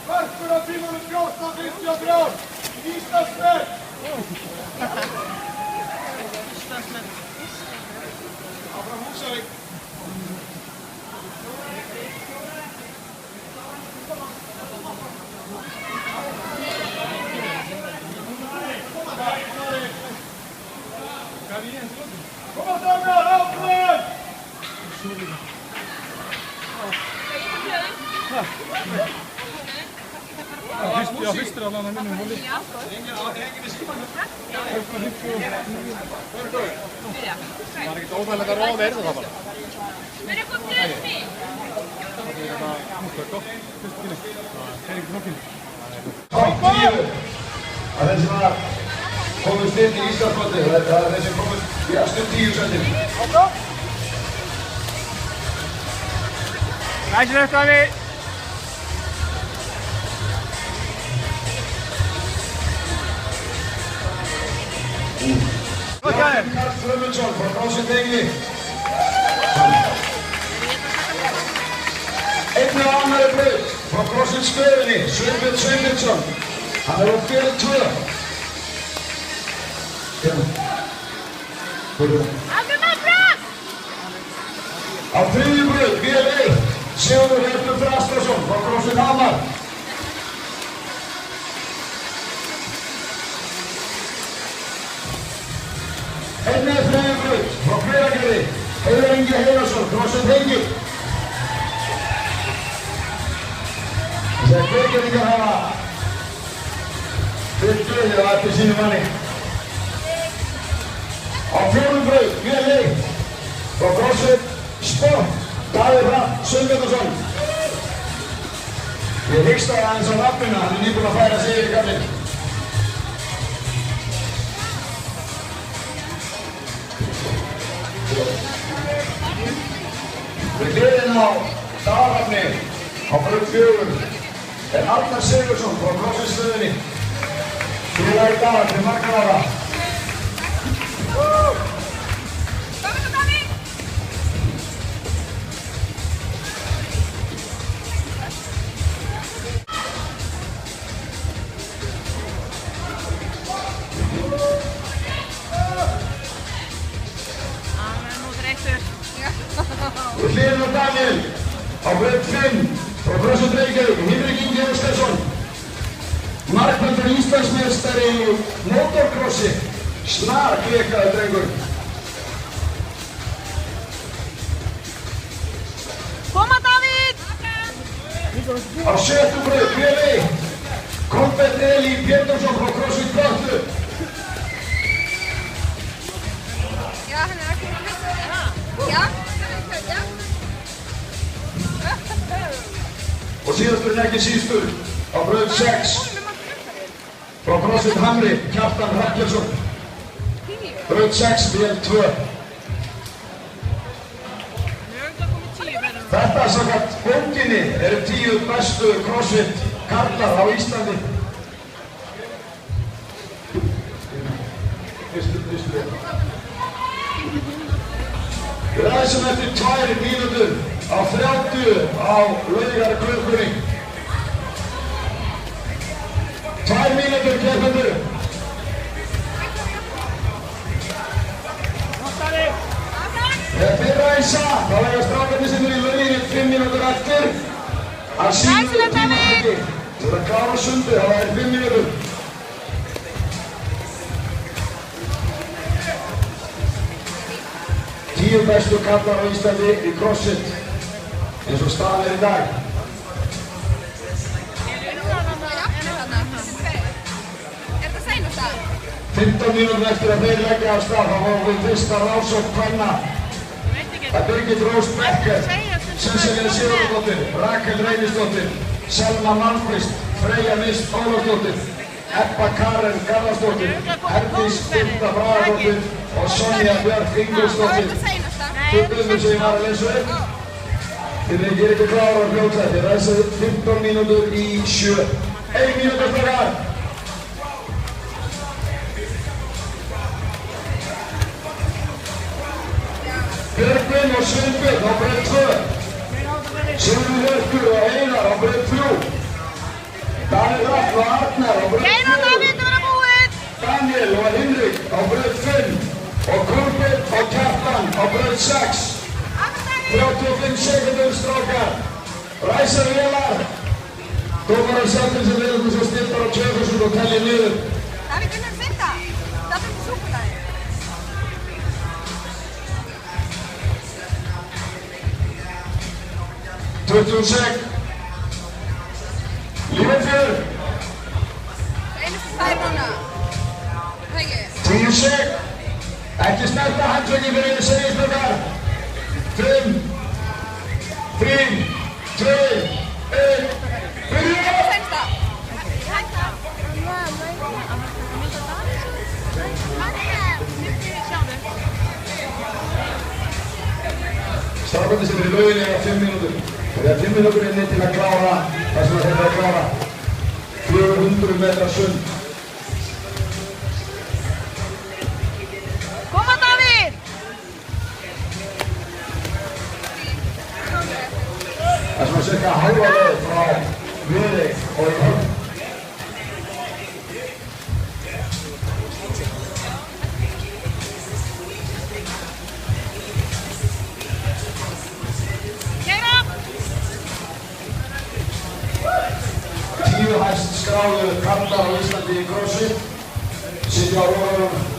Markur á tímanum 14.53. Íslandsmenn. Áfram Húsavík. Kom aan Damian, helpen! Ja, visste alla när vi håller. Var ekki óþægilegt að rofa það bara? Men det kom till mig! Það er ekki nokkinn. Það er sem að komast inn í Íslandsmótið, það er þeir sem komast í efstu 10 sætin. Næsir upp að við! Karl Frömundsson frá CrossFit Engli. Einnig á annarri braut frá CrossFit Stöðinni, Sveinbjörn Sveinbjörnsson. Hann er á fjörð 2. Á þriðju braut, VL1, Sigurður Hjörtur Þrastarason frá CrossFit Hamar. Einnig þriðju braut frá Hveragerði, Heiðar Ingi Heiðarsson, CrossFit Hengil. Þegar Hveragerðingar hafa fyrir döðið á eftir sínu manni. Á fjórðu braut, VL1, frá CrossFit Sport, Davíð Hrafn Sveinbjörnsson. Ég hikstaði aðeins á nafninu, hann er nýbúinn að færa sig yfir kallinn. Við hliðina á Dagarhafni á braut 4 er Arnar Sigurðsson frá CrossFit Stöðinni. Félagi Dagar til margra ára. Við hliðina á Daniel á braut 5 frá CrossFit Reykjavík, Hinrik Ingi Óskarsson. Markvöldur Íslandsmeistari í motocrossi, snar klikaði drengur. Koma Davíð! Á sjöttu braut, VL1, Kolbeinn Elí Pétursson frá CrossFit Gottu. Ja, han er ikke med. Ja. Og síðastur en ekki sístur á braut 6 frá CrossFit Hamri, Kjartan Hrafnkelsson. Braut 6, VL2. Þetta samkvæmt bókinni eru 10 bestu CrossFit karlar á Íslandi. Við ræðum eftir 2 mínútur á 30 á Laugarklukkunni. 2 mínútur keppendur. Þegar fyrra í satt, þá eiga strákarnir sem eru í lauginni 5 mínútur eftir að sínu tímafæki. Til að klára sundið, þá er 5 mínútur. 10 bestu kallar á Íslandi í CrossFit, eins og staðan í dag. Er það seinast það? 15 mínútur eftir að þeir leggja af stað, þá fáum við fyrsta rannsókn kvenna. Það er Birgit Rós Becker, Sesselja Sigurðardóttir, Rakel Reynisdóttir, Selma Malmqvist, Freyja Mist Ólafsdóttir, Ebba Karen Garðarsdóttir, Herdís Birta Bragadóttir og Sonja Björk Ingolfsdóttir. Fullum sem ég var að lesa upp. Þið leikir ekki klára á fljótlega, þið ræðsað 15 mínútur í 7. 1 mínútur frekar. Björgvin og Sveinbjörn á braut 2. Sigurður Hjörtur og Einar á braut braut 6. 35 sekúndur strákar. Ræsar vélar. Dómarar sjálfur sem við okkur svo stildar á 2000 og tellir niður. Davíð, hvernig er þetta? Það er súkkulaði. 20 sek. Lífið fyrir. Einustu tvær núna. Það ekki? 10 sek. Ekki snerta handtökin fyrir einu segjastrákar. 5, 3, 2, 1, byrja! Sexta. Strákarnir sem eru í lauginni eiga 5 mínútur. Þegar 5 mínútur inni til að klára það sem þeir eru að klára 400 metra sund. Koma, Davíð! Það er svona cirka halva leið frá Viðey og í Höfn. Hæst skráðu karlar á Íslandi í CrossFit sitja á rúðunum